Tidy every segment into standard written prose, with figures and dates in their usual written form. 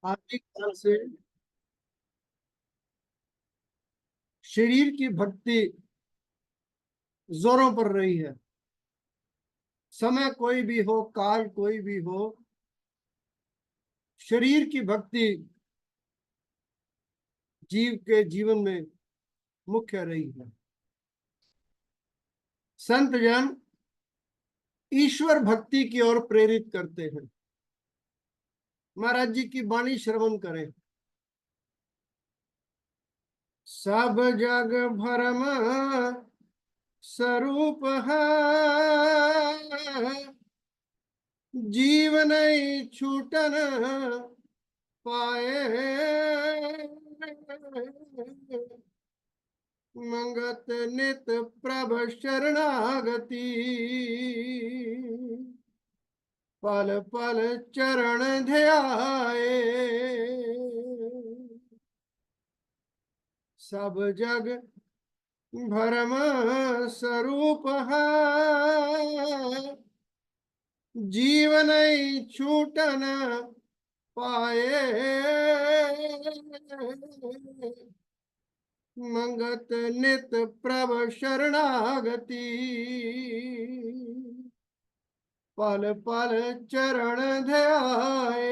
आदि काल से शरीर की भक्ति जोरों पर रही है। समय कोई भी हो, काल कोई भी हो, शरीर की भक्ति जीव के जीवन में मुख्य रही है। संत जन ईश्वर भक्ति की ओर प्रेरित करते हैं। महाराज जी की वाणी श्रवण करें। सब जग भरम स्वरूप है, जीव नहीं छूटन पाए। मंगत नित प्रभ शरणागति, पल पल चरण ध्याए। सब जग भरम स्वरूप है, जीवन छूटन पाए। मंगत नित प्रभ शरणागति, पल पल चरण ध्याए।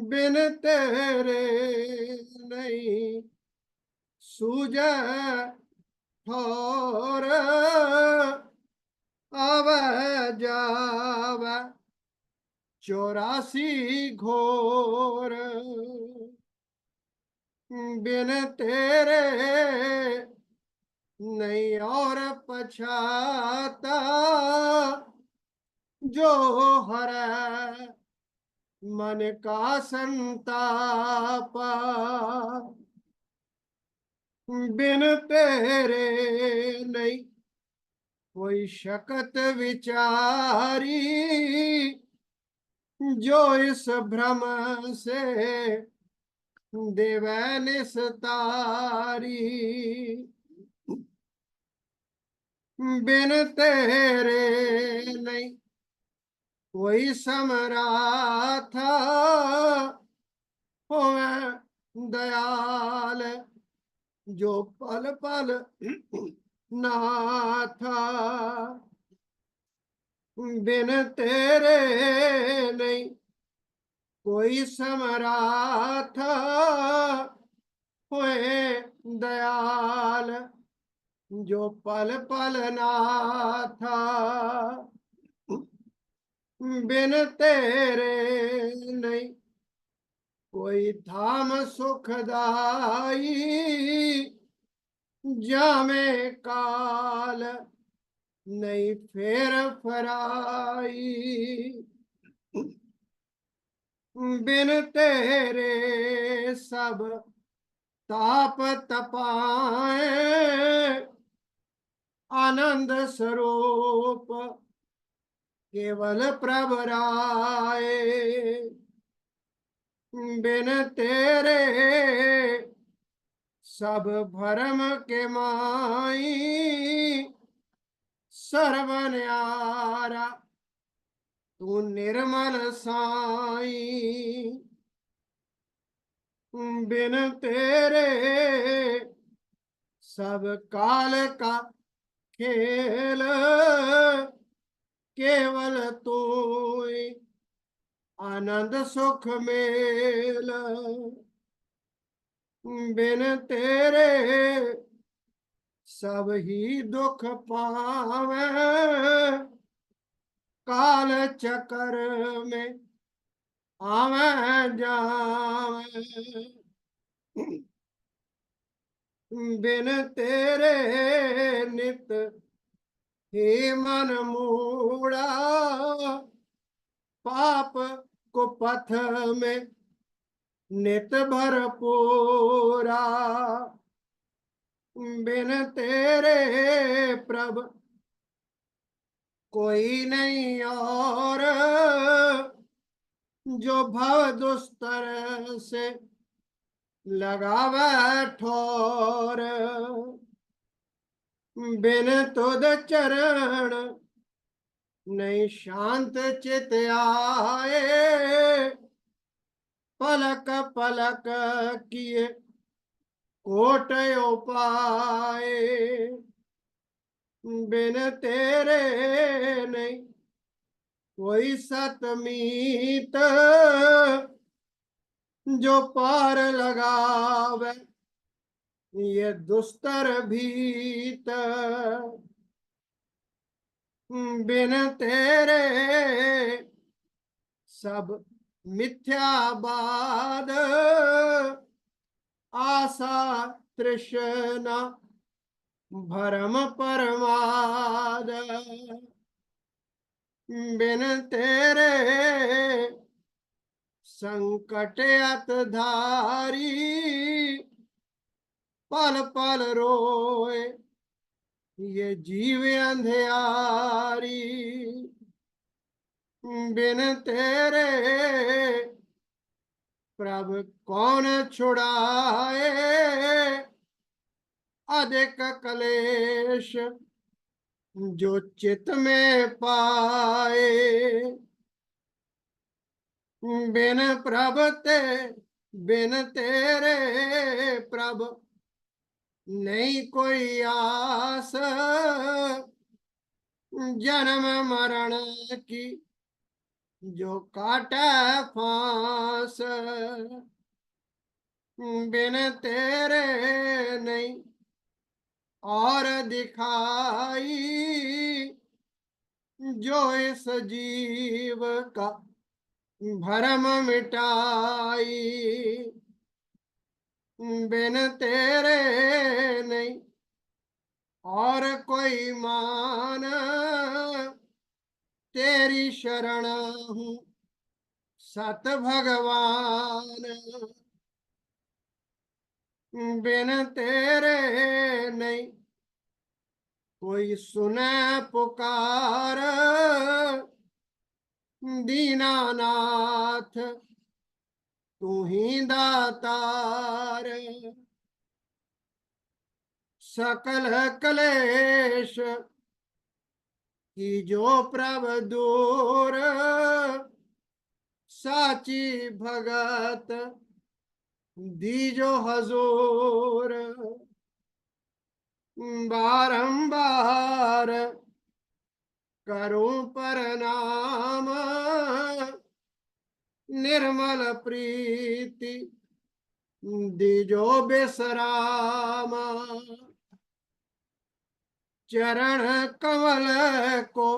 बिन तेरे नहीं सूझे ठोर, आवे जावे 84 घोर। बिन तेरे नहीं और पछाता, जो हरे मन का संताप। बिन तेरे नहीं कोई शकत विचारी, जो इस भ्रम से देवै निस्तारी। बिन तेरे नहीं कोई समराथा, होवे दयाल जो पल पल नाथा। बिन तेरे नहीं कोई समराथा, होए दयाल जो पल पल नाथा। बिन तेरे नहीं कोई धाम सुखदाई, जामे काल नहीं फेर फराई। बिन तेरे सब ताप तपाए, आनंद स्वरूप केवल प्रभ राय। बिन तेरे सब भरम के माई, सर्व न्यारा तू निर्मल साई। बिन तेरे सब काल का खेल, केवल तू आनंद सुख मेल। बिन तेरे सब ही दुख पावे, काल चक्कर में आवे जावे। बिन तेरे नित हे मन मूड़ा, पाप को पथ में नित भरपूरा। बिन तेरे प्रभ कोई नहीं और, जो भव दुस्तर से लगावे ठोर। बिन तुद चरण नहीं शांत चित आए, पलक पलक किए कोट उपाय, बिन तेरे नहीं कोई सतमीत, जो पार लगावे ये दुस्तर भीत, बिन तेरे सब मिथ्यावाद, आशा तृष्णा भरम परमाद, बिन तेरे संकट अत धारी, पल पल रोए ये जीव अंधियारी, बिन तेरे प्रभु कौन छुड़ाए, अधिक कलेश जो चित में पाए, बिन प्रभु ते बिन तेरे प्रभु नहीं कोई आस, जन्म मरण की जो काटे फांस, बिन तेरे नहीं और दिखाई, जो इस जीव का भरम मिटाई, बिन तेरे नहीं और कोई मान, तेरी शरण हूँ सत भगवान, बिन तेरे नहीं कोई सुने पुकार, दीनानाथ तू ही दातार, सकल कलेश की जो प्रभ दूर, साची भगत दीजो हजूर, बारंबार करूं प्रणाम, निर्मल प्रीति दीजो विश्राम, चरण कमल को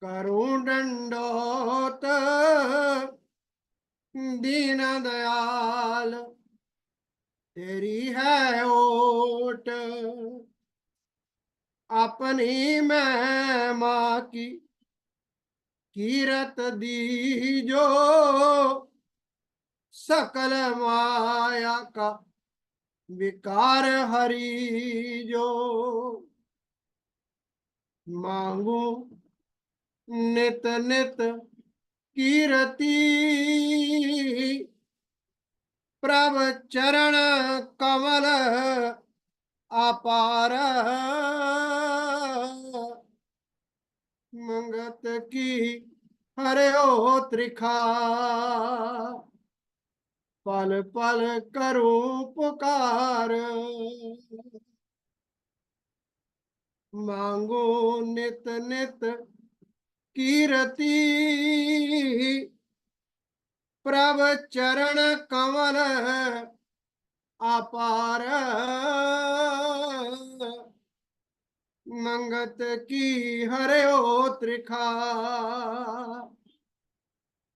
करूं दंडोत, दीन दयाल तेरी है ओट, अपनी महिमा की कीरत दीजो, सकल माया का विकार हरि जो, मांगू नित नित कीरति, प्रभ चरण कमल अपार, मंगत की हरिओ त्रिखा, पल पल करूं पुकार, मांगू नित नित कीरति, प्रभ चरण कमल अपार, मंगत की हरिओ त्रिखा,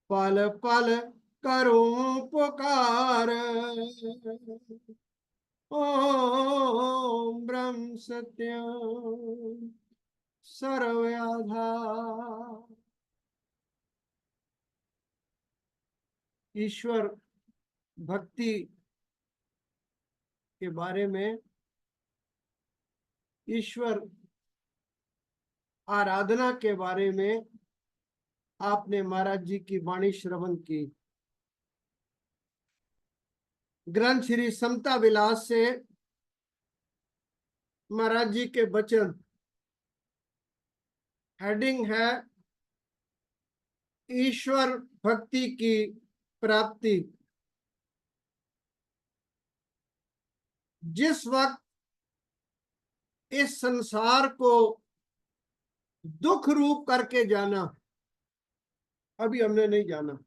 पल पल करूं पुकार, ओम ब्रह्म सत्यम सर्वयाधार। ईश्वर भक्ति के बारे में, ईश्वर आराधना के बारे में आपने महाराज जी की वाणी श्रवण की। ग्रंथ श्री समता विलास से महाराज जी के वचन हेडिंग है ईश्वर भक्ति की प्राप्ति। जिस वक्त इस संसार को दुख रूप करके जाना, अभी हमने नहीं जाना,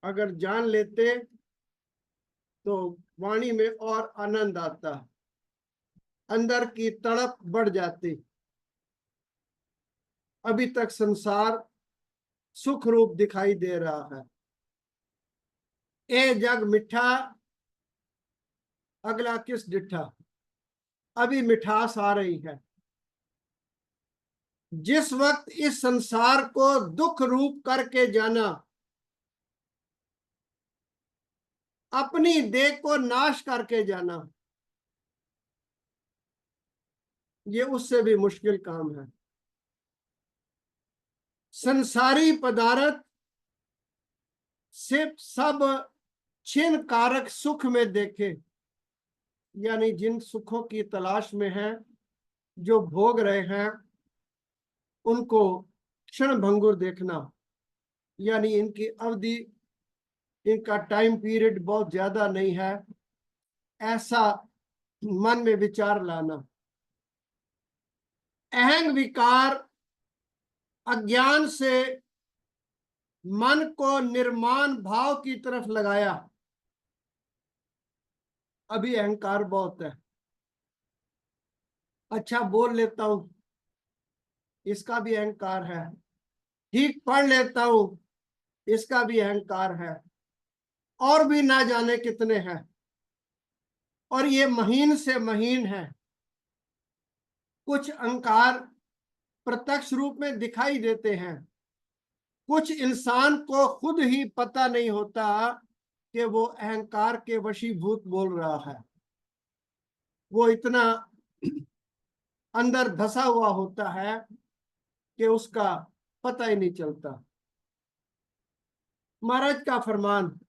अगर जान लेते तो वाणी में और आनंद आता, अंदर की तड़प बढ़ जाती। अभी तक संसार सुख रूप दिखाई दे रहा है। ए जग मिठा अगला किस डिठा, अभी मिठास आ रही है। जिस वक्त इस संसार को दुख रूप करके जाना, अपनी देह को नाश करके जाना, ये उससे भी मुश्किल काम है। संसारी पदार्थ सिर्फ सब छिन कारक सुख में देखे, यानी जिन सुखों की तलाश में है, जो भोग रहे हैं, उनको क्षण भंगुर देखना, यानी इनकी अवधि, इनका टाइम पीरियड बहुत ज्यादा नहीं है, ऐसा मन में विचार लाना। अहंग विकार अज्ञान से मन को निर्माण भाव की तरफ लगाया। अभी अहंकार बहुत है, अच्छा बोल लेता हूं, इसका भी अहंकार है, ठीक पढ़ लेता हूं, इसका भी अहंकार है, और भी ना जाने कितने हैं, और ये महीन से महीन है। कुछ अहंकार प्रत्यक्ष रूप में दिखाई देते हैं, कुछ इंसान को खुद ही पता नहीं होता कि वो अहंकार के वशीभूत बोल रहा है। वो इतना अंदर धसा हुआ होता है कि उसका पता ही नहीं चलता। महाराज का फरमान,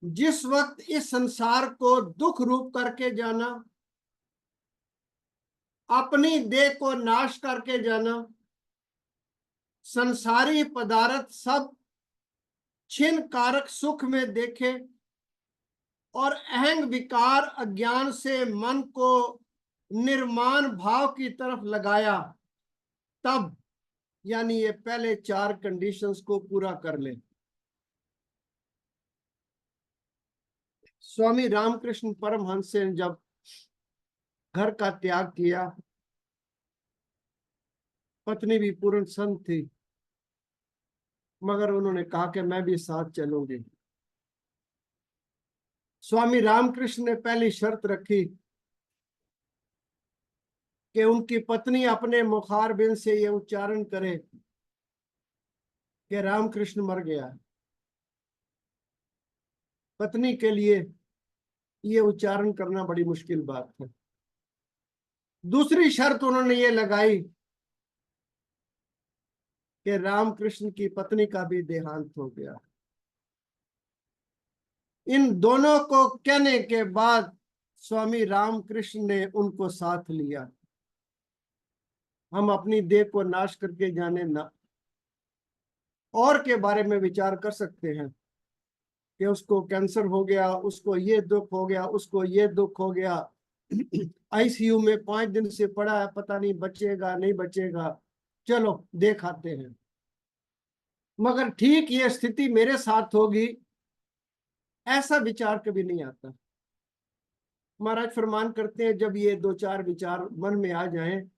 जिस वक्त इस संसार को दुख रूप करके जाना, अपनी देह को नाश करके जाना, संसारी पदार्थ सब छिन कारक सुख में देखे, और अहंग विकार अज्ञान से मन को निर्माण भाव की तरफ लगाया, तब, यानी ये पहले चार कंडीशंस को पूरा कर ले। स्वामी रामकृष्ण परमहंस ने जब घर का त्याग किया, पत्नी भी पूर्ण संत थी, मगर उन्होंने कहा कि मैं भी साथ चलूंगी। स्वामी रामकृष्ण ने पहली शर्त रखी कि उनकी पत्नी अपने मुखारबिंद से ये उच्चारण करे कि रामकृष्ण मर गया। पत्नी के लिए ये उच्चारण करना बड़ी मुश्किल बात है। दूसरी शर्त उन्होंने ये लगाई कि रामकृष्ण की पत्नी का भी देहांत हो गया। इन दोनों को कहने के बाद स्वामी रामकृष्ण ने उनको साथ लिया। हम अपनी देह को नाश करके जाने ना, और के बारे में विचार कर सकते हैं कि उसको कैंसर हो गया, उसको ये दुख हो गया, उसको ये दुख हो गया, आईसीयू में 5 दिन से पड़ा है, पता नहीं बचेगा नहीं बचेगा, चलो देख आते हैं। मगर ठीक ये स्थिति मेरे साथ होगी, ऐसा विचार कभी नहीं आता। महाराज फरमान करते हैं, जब ये 2-4 विचार मन में आ जाएं,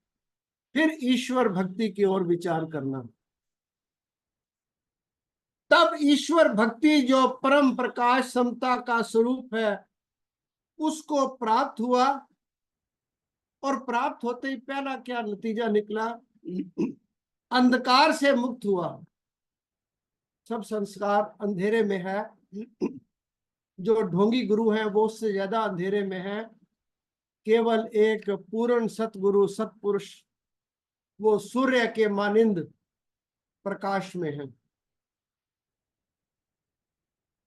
फिर ईश्वर भक्ति की ओर विचार करना। तब ईश्वर भक्ति जो परम प्रकाश समता का स्वरूप है, उसको प्राप्त हुआ, और प्राप्त होते ही पहला क्या नतीजा निकला, अंधकार से मुक्त हुआ। सब संस्कार अंधेरे में है, जो ढोंगी गुरु हैं वो उससे ज्यादा अंधेरे में है। केवल एक पूर्ण सतगुरु सतपुरुष, वो सूर्य के मानिंद प्रकाश में है।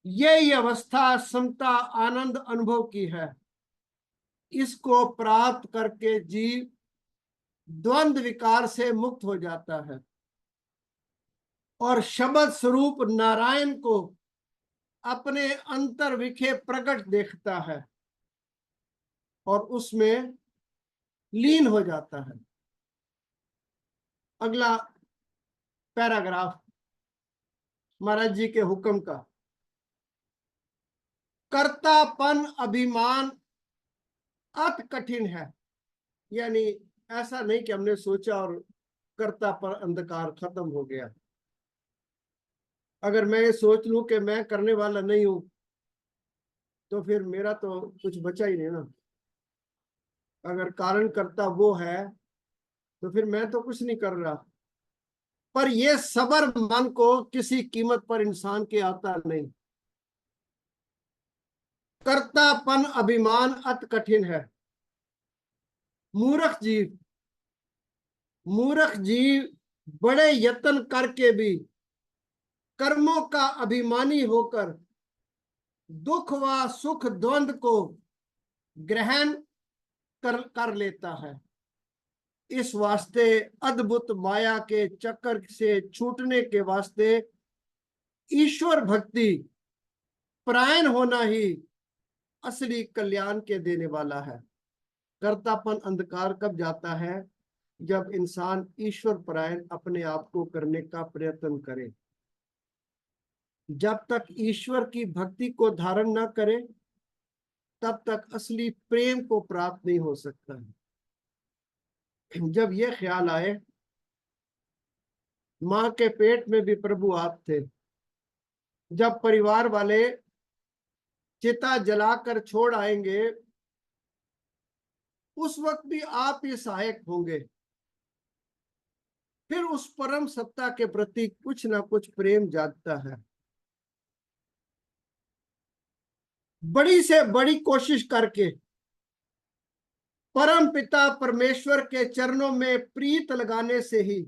यही अवस्था समता आनंद अनुभव की है। इसको प्राप्त करके जीव द्वंद्व विकार से मुक्त हो जाता है और शब्द स्वरूप नारायण को अपने अंतर विखे प्रकट देखता है और उसमें लीन हो जाता है। अगला पैराग्राफ महाराज जी के हुक्म का। कर्तापन अभिमान अति कठिन है, यानी ऐसा नहीं कि हमने सोचा और कर्ता पर अंधकार खत्म हो गया। अगर मैं ये सोच लूं कि मैं करने वाला नहीं हूं तो फिर मेरा तो कुछ बचा ही नहीं ना। अगर कारण करता वो है तो फिर मैं तो कुछ नहीं कर रहा। पर ये सबर मन को किसी कीमत पर इंसान के आता नहीं। कर्तापन अभिमान अति कठिन है। मूर्ख जीव बड़े यत्न करके भी कर्मों का अभिमानी होकर दुख व सुख द्वंद्व को ग्रहण कर लेता है। इस वास्ते अद्भुत माया के चक्कर से छूटने के वास्ते ईश्वर भक्ति परायण होना ही असली कल्याण के देने वाला है। कर्तापन अंधकार कब जाता है? जब इंसान ईश्वर परायण अपने आप को करने का प्रयत्न करे। जब तक ईश्वर की भक्ति को धारण न करे तब तक असली प्रेम को प्राप्त नहीं हो सकता है। जब यह ख्याल आए मां के पेट में भी प्रभु आप थे, जब परिवार वाले चिता जलाकर छोड़ आएंगे उस वक्त भी आप ही सहायक होंगे। फिर उस परम सत्ता के प्रति कुछ ना कुछ प्रेम जागता है। बड़ी से बड़ी कोशिश करके परम पिता परमेश्वर के चरणों में प्रीत लगाने से ही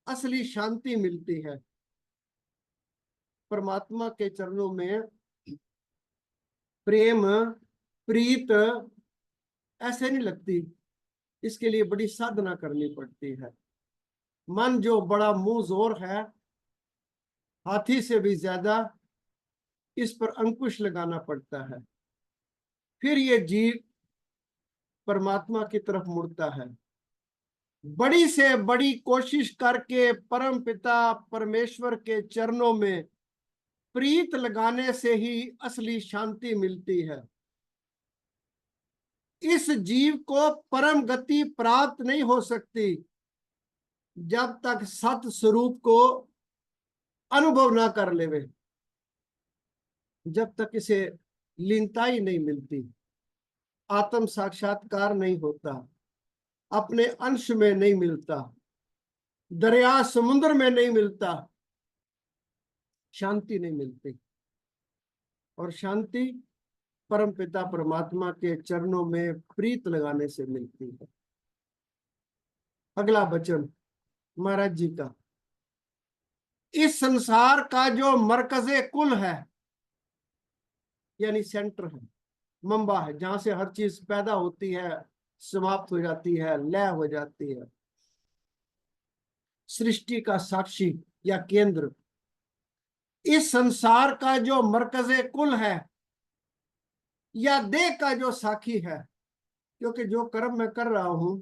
असली शांति मिलती है। परमात्मा के चरणों में प्रेम प्रीत ऐसे नहीं लगती, इसके लिए बड़ी साधना करनी पड़ती है। मन जो बड़ा मुंह जोर है, हाथी से भी ज्यादा इस पर अंकुश लगाना पड़ता है, फिर ये जीव परमात्मा की तरफ मुड़ता है। बड़ी से बड़ी कोशिश करके परम पिता परमेश्वर के चरणों में प्रीत लगाने से ही असली शांति मिलती है। इस जीव को परम गति प्राप्त नहीं हो सकती जब तक सत स्वरूप को अनुभव ना कर लेवे, जब तक इसे लीनता ही नहीं मिलती, आत्म साक्षात्कार नहीं होता, अपने अंश में नहीं मिलता, दरिया समुद्र में नहीं मिलता, शांति नहीं मिलती। और शांति परम पिता परमात्मा के चरणों में प्रीत लगाने से मिलती है। अगला वचन महाराज जी का। इस संसार का जो मरकजे कुल है, यानी सेंटर है, मंबा है, जहां से हर चीज पैदा होती है, समाप्त हो जाती है, लय हो जाती है, सृष्टि का साक्षी या केंद्र, इस संसार का जो मरकजे कुल है या देह का जो साखी है, क्योंकि जो कर्म मैं कर रहा हूं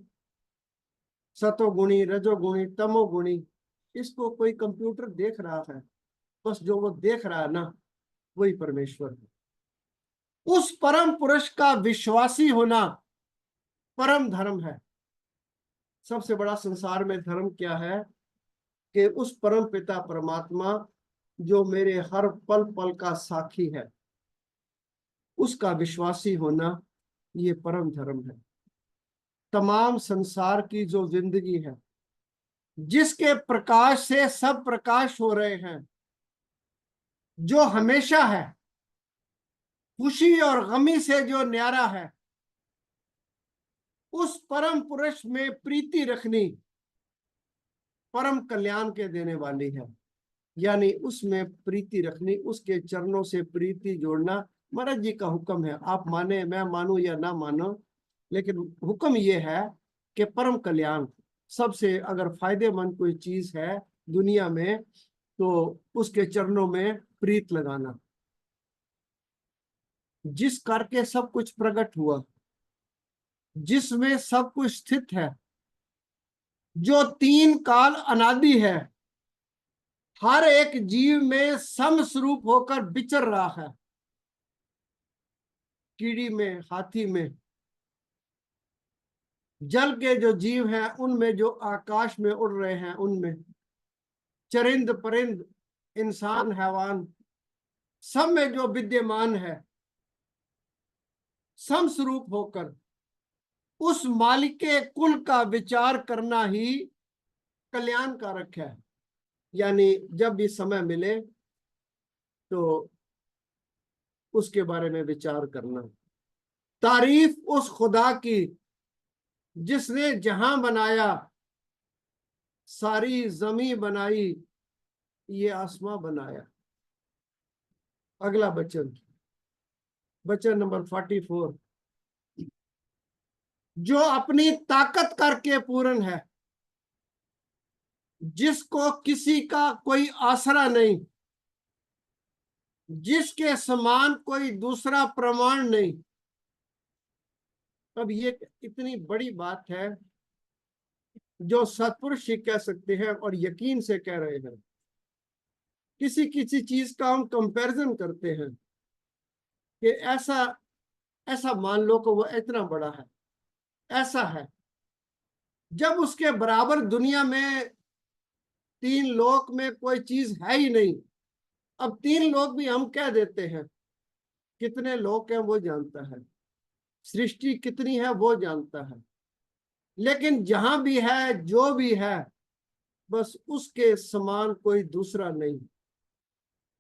सतोगुणी रजोगुणी तमोगुणी, इसको कोई कंप्यूटर देख रहा है, बस जो वो देख रहा है ना वही परमेश्वर है। उस परम पुरुष का विश्वासी होना परम धर्म है। सबसे बड़ा संसार में धर्म क्या है कि उस परम पिता परमात्मा जो मेरे हर पल पल का साक्षी है, उसका विश्वासी होना ये परम धर्म है। तमाम संसार की जो जिंदगी है, जिसके प्रकाश से सब प्रकाश हो रहे हैं, जो हमेशा है, खुशी और गमी से जो न्यारा है, उस परम पुरुष में प्रीति रखनी परम कल्याण के देने वाली है। यानी उसमें प्रीति रखनी, उसके चरणों से प्रीति जोड़ना महाराज जी का हुक्म है। आप माने मैं मानूं या ना मानो, लेकिन हुक्म ये है के परम कल्याण, सबसे अगर फायदेमंद कोई चीज है दुनिया में तो उसके चरणों में प्रीत लगाना, जिस करके सब कुछ प्रकट हुआ, जिसमें सब कुछ स्थित है, जो तीन काल अनादि है, हर एक जीव में समस्वरूप होकर विचर रहा है, कीड़ी में, हाथी में, जल के जो जीव हैं उनमें, जो आकाश में उड़ रहे हैं उनमें, चरिंद परिंद, इंसान, हैवान, सब में जो विद्यमान है, समस्वरूप होकर उस मालिक के कुल का विचार करना ही कल्याणकारक है। यानी जब भी समय मिले तो उसके बारे में विचार करना। तारीफ उस खुदा की जिसने जहां बनाया, सारी जमी बनाई, ये आसमां बनाया। अगला वचन, वचन नंबर 44, जो अपनी ताकत करके पूर्ण है, जिसको किसी का कोई आसरा नहीं, जिसके समान कोई दूसरा प्रमाण नहीं। अब ये इतनी बड़ी बात है जो सत्पुरुष ही कह सकते हैं और यकीन से कह रहे हैं। किसी किसी चीज का हम कंपैरिजन करते हैं कि ऐसा ऐसा मान लो कि वो इतना बड़ा है, ऐसा है, जब उसके बराबर दुनिया में तीन लोक में कोई चीज है ही नहीं। अब तीन लोक भी हम कह देते हैं, कितने लोक हैं वो जानता है, सृष्टि कितनी है वो जानता है, लेकिन जहां भी है, जो भी है, बस उसके समान कोई दूसरा नहीं,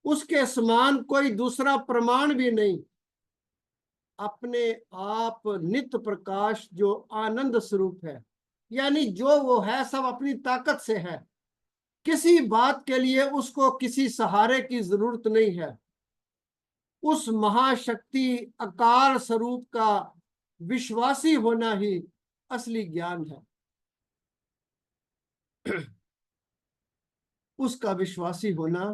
उसके समान कोई दूसरा प्रमाण भी नहीं। अपने आप नित्य प्रकाश जो आनंद स्वरूप है, यानी जो वो है सब अपनी ताकत से है, किसी बात के लिए उसको किसी सहारे की जरूरत नहीं है। उस महाशक्ति अकाल स्वरूप का विश्वासी होना ही असली ज्ञान है। उसका विश्वासी होना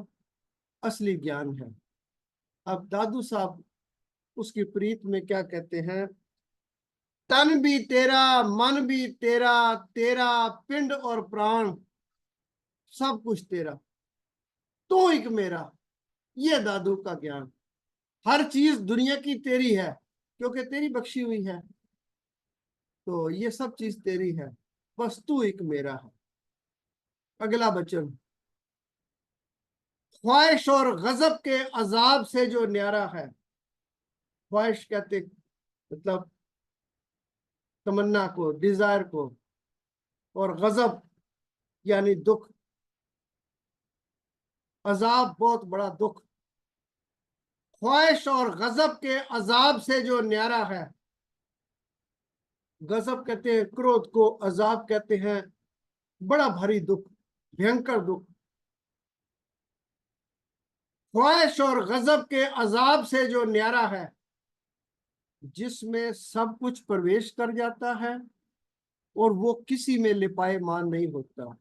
असली ज्ञान है। अब दादू साहब उसकी प्रीत में क्या कहते हैं, तन भी तेरा, मन भी तेरा, तेरा पिंड और प्राण, सब कुछ तेरा, तू एक मेरा। ये दादू का ज्ञान, हर चीज दुनिया की तेरी है क्योंकि तेरी बख्शी हुई है, तो ये सब चीज तेरी है, बस तू एक मेरा है। अगला वचन, ख्वाहिश और गजब के अजाब से जो न्यारा है। ख्वाहिश कहते मतलब तमन्ना को, डिजायर को, और गजब यानी दुख, अजाब बहुत बड़ा दुख। ख्वाहिश और गजब के अजाब से जो न्यारा है। गजब कहते हैं क्रोध को, अजाब कहते हैं बड़ा भारी दुख, भयंकर दुख। ख्वाहिश और गजब के अजाब से जो न्यारा है, जिसमें सब कुछ प्रवेश कर जाता है और वो किसी में लिपायमान नहीं होता।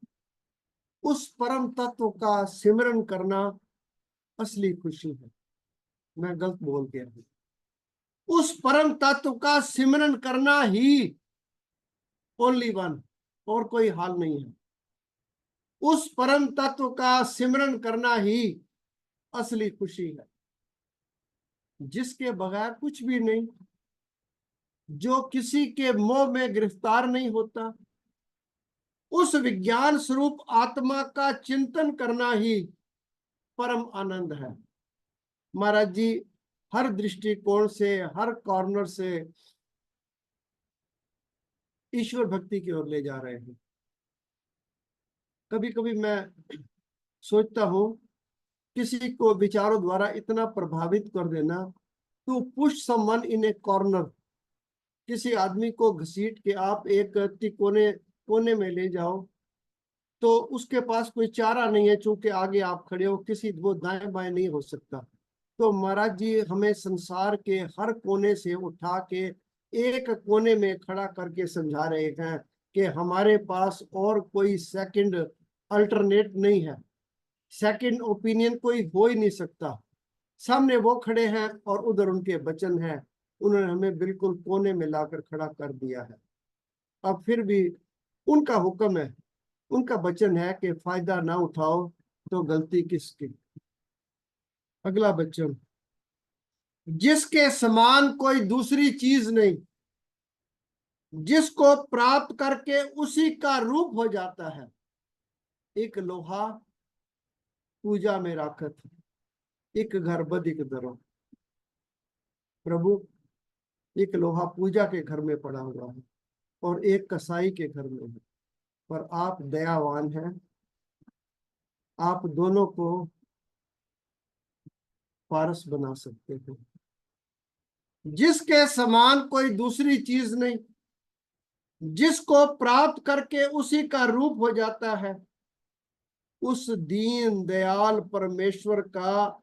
उस परम तत्व का सिमरन करना असली खुशी है। मैं गलत बोल गया हूं। उस परम तत्व का सिमरन करना ही ओनली वन, और कोई हाल नहीं है। उस परम तत्व का सिमरन करना ही असली खुशी है, जिसके बगैर कुछ भी नहीं, जो किसी के मोह में गिरफ्तार नहीं होता। उस विज्ञान स्वरूप आत्मा का चिंतन करना ही परम आनंद है। महाराज जी हर दृष्टिकोण से, हर कॉर्नर से ईश्वर भक्ति की ओर ले जा रहे हैं। कभी कभी मैं सोचता हूं, किसी को विचारों द्वारा इतना प्रभावित कर देना, to push someone in a corner, किसी आदमी को घसीट के आप एक कोने कोने में ले जाओ, तो उसके पास कोई चारा नहीं है, चूंकि आगे आप खड़े हो, किसी वो दाएं बाएं नहीं हो सकता। तो महाराज जी हमें संसार के हर कोने से उठा के एक कोने में खड़ा करके समझा रहे हैं कि हमारे पास और कोई सेकंड अल्टरनेट नहीं है, सेकंड ओपिनियन कोई हो ही नहीं सकता। सामने वो खड़े हैं और उधर उनके वचन हैं, उन्होंने हमें बिल्कुल कोने में लाकर खड़ा कर दिया है। अब फिर भी उनका हुक्म है, उनका वचन है कि फायदा ना उठाओ तो गलती किसकी। अगला वचन, जिसके समान कोई दूसरी चीज नहीं, जिसको प्राप्त करके उसी का रूप हो जाता है। एक लोहा पूजा में राखत, एक घर बदिक दरो। प्रभु, एक लोहा पूजा के घर में पड़ा हुआ है और एक कसाई के घर में है, पर आप दयावान हैं, आप दोनों को पारस बना सकते हो। जिसके समान कोई दूसरी चीज नहीं, जिसको प्राप्त करके उसी का रूप हो जाता है, उस दीन दयाल परमेश्वर का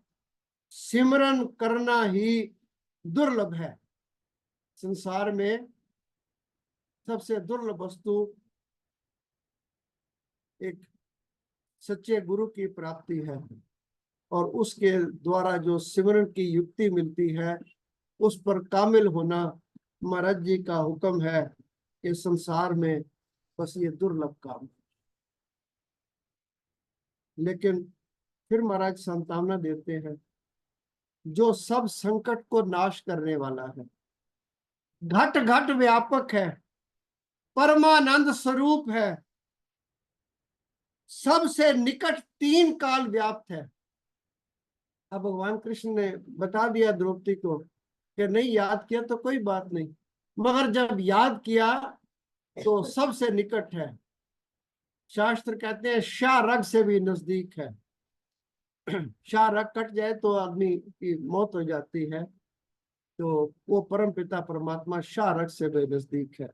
सिमरन करना ही दुर्लभ है। संसार में सबसे दुर्लभ वस्तु एक सच्चे गुरु की प्राप्ति है, और उसके द्वारा जो सिमरन की युक्ति मिलती है, उस पर कामिल होना महाराज जी का हुक्म है कि संसार में बस ये दुर्लभ काम है। लेकिन फिर महाराज सांत्वना देते हैं, जो सब संकट को नाश करने वाला है, घट घट व्यापक है, परमानंद स्वरूप है, सबसे निकट तीन काल व्याप्त है। अब भगवान कृष्ण ने बता दिया द्रौपदी को कि नहीं याद किया तो कोई बात नहीं, मगर जब याद किया तो सबसे निकट है। शास्त्र कहते हैं शाह रग से भी नजदीक है। शाह रग कट जाए तो आदमी की मौत हो जाती है, तो वो परम पिता परमात्मा शाह रग से भी नजदीक है।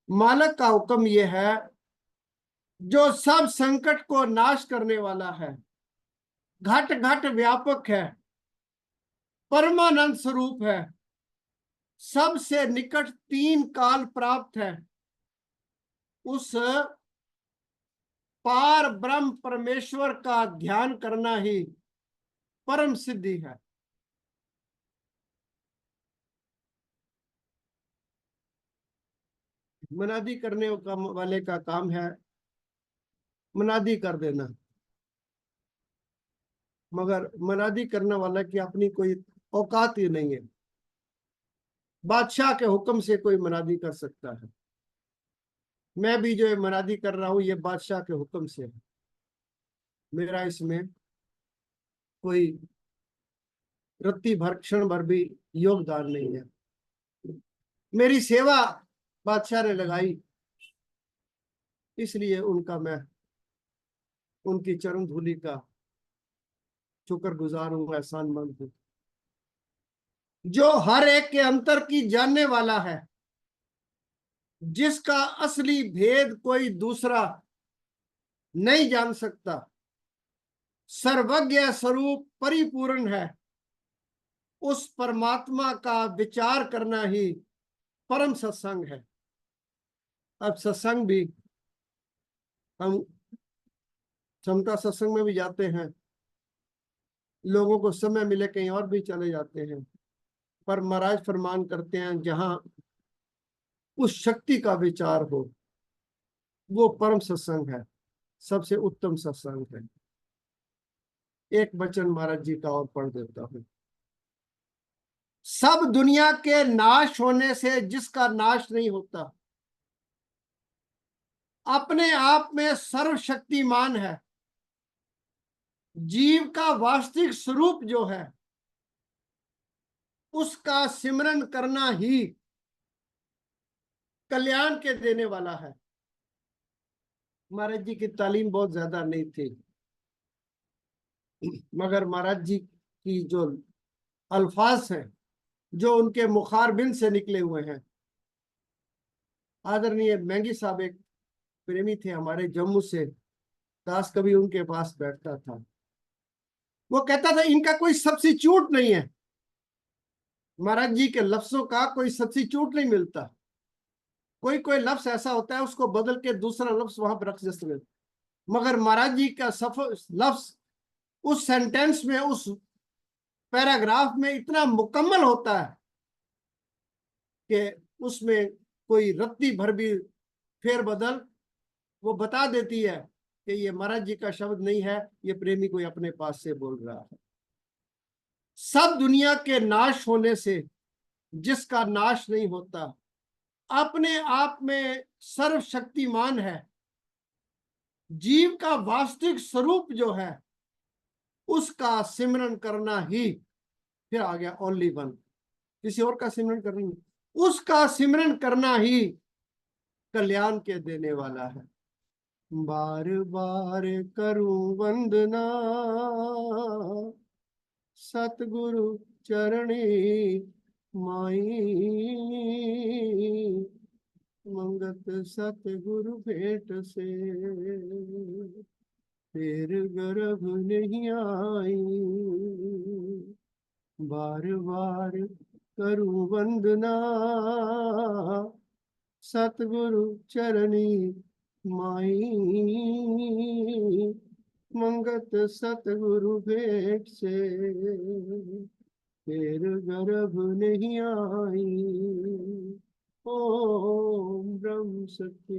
मालक का हुक्म यह है, जो सब संकट को नाश करने वाला है, घट घट व्यापक है, परमानंद स्वरूप है, सबसे निकट तीन काल प्राप्त है, उस पार ब्रह्म परमेश्वर का ध्यान करना ही परम सिद्धि है। मनादी करने वाले का काम है मनादी कर देना, मगर मनादी करने वाला की अपनी कोई औकात ही नहीं है। बादशाह के हुक्म से कोई मनादी कर सकता है। मैं भी जो मनादी कर रहा हूं ये बादशाह के हुक्म से है, मेरा इसमें कोई रत्ती भर क्षण भर भी योगदान नहीं है। मेरी सेवा बादशाह ने लगाई, इसलिए उनका मैं उनकी चरण धूलि का शुक्रगुजार हूं, एहसानमंद हूं। जो हर एक के अंतर की जानने वाला है, जिसका असली भेद कोई दूसरा नहीं जान सकता, सर्वज्ञ स्वरूप परिपूर्ण है, उस परमात्मा का विचार करना ही परम सत्संग है। अब सत्संग भी हम क्षमता सत्संग में भी जाते हैं, लोगों को समय मिले कहीं और भी चले जाते हैं, पर महाराज फरमान करते हैं जहां उस शक्ति का विचार हो वो परम सत्संग है, सबसे उत्तम सत्संग है। एक वचन महाराज जी का और पढ़ देता हूं। सब दुनिया के नाश होने से जिसका नाश नहीं होता, अपने आप में सर्वशक्तिमान है, जीव का वास्तविक स्वरूप जो है उसका सिमरन करना ही कल्याण के देने वाला है। महाराज जी की तालीम बहुत ज्यादा नहीं थी, मगर महाराज जी की जो अल्फाज हैं, जो उनके मुखारबिन से निकले हुए हैं। आदरणीय मेंगी साहब एक प्रेमी थे हमारे जम्मू से, दास कभी उनके पास बैठता था, वो कहता था इनका कोई सब्स्टिट्यूट नहीं है, महाराज जी के लफ्जों का कोई सब्स्टिट्यूट नहीं मिलता। कोई कोई लफ्ज ऐसा होता है उसको बदल के दूसरा लफ्ज वहां पर रख सकते, मगर महाराज जी का सफर लफ्ज उस सेंटेंस में, उस पैराग्राफ में इतना मुकम्मल होता है कि उसमें कोई रत्ती भर भी फेर बदल वो बता देती है कि ये महाराज जी का शब्द नहीं है, ये प्रेमी कोई अपने पास से बोल रहा है। सब दुनिया के नाश होने से जिसका नाश नहीं होता, अपने आप में सर्वशक्तिमान है, जीव का वास्तविक स्वरूप जो है उसका सिमरन करना ही, फिर आ गया ओनली वन, किसी और का सिमरन करना नहीं, उसका सिमरन करना ही कल्याण के देने वाला है। बार बार करूं वंदना सतगुरु चरणी माई, मंगत सतगुरु भेंट से फिर गर्भ नहीं आई। बार बार करूं वंदना सतगुरु चरणी माई, मंगत सतगुरु भेंट से फिर गर्भ नहीं आई। ओम ब्रह्म सत्य।